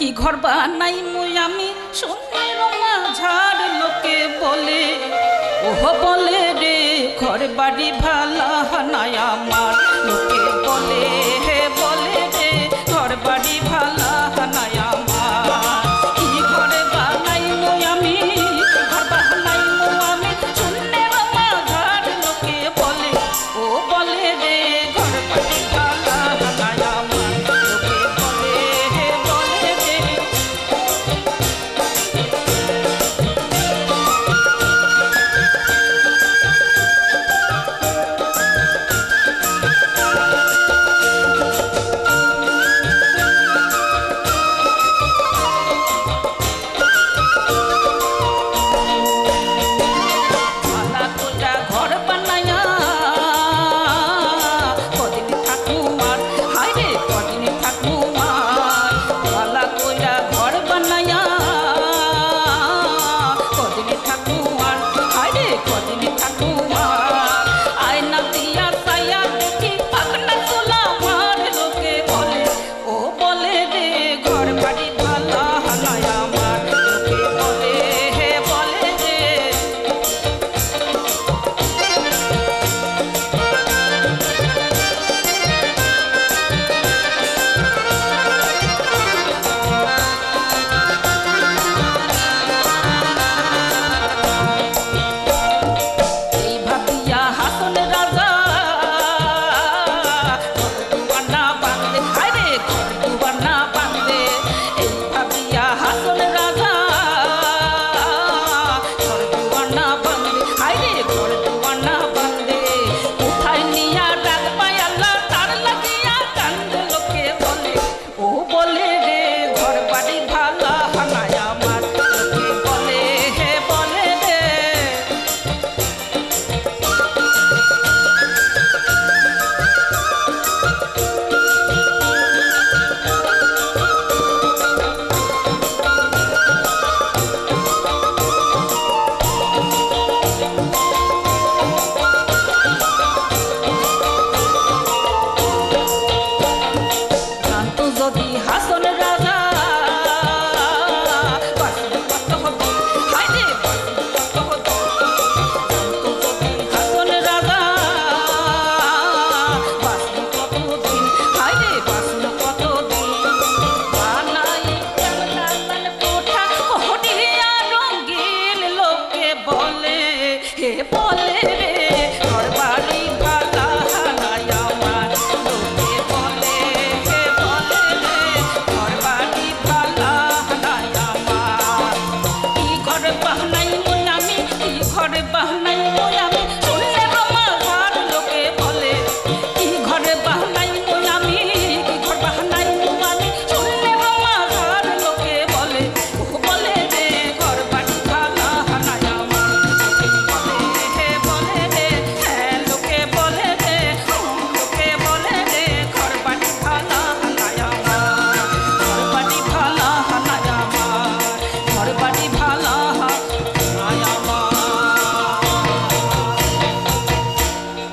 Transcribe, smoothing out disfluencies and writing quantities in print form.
কি ঘর বানাই মুই আমি শূন্যের মাঝার লোকে বলে ওহ বলে রে ঘর বাড়ি ভালা নাই আমার লোকে বলে হে বলে রে ঘর বাড়ি ভালা নাই আমার কি ঘরে বানাই মুই আমি ঘর বানাই মুই আমি শূন্যের মাঝার লোকে বলে ও বলে রে ঘর বাড়ি ভালা নাই আমার লোকে বলে হে বলে রে ভালা কোটা ঘর বানায়া কদিন থাকুমার হায় রে কদিন থাকুমার ভালা কোটা ঘর বানায়া কদিন থাকুমার হায় রে কদিন থাকুমার আয়না দিয়া সায়া দেখি পাগনা তোলা মার লোকে বলে ও বলে রে ঘর বাড়ি ভালা নাই আমার লোকে বলে হে বলে রে এই ভাবিয়া হাসন রাজা দুবানা বাঁধে হায় রে দুবানা বাঁধে এই ভাবিয়া হাসন রাজা দুবানা বাঁধে হায় রে দুবানা বাঁধে কোথায় নিয়া রাখবাই আল্লাহ তার লাগিয়া কান্দে লোকে বলে ও বলে রে ঘর বাড়ি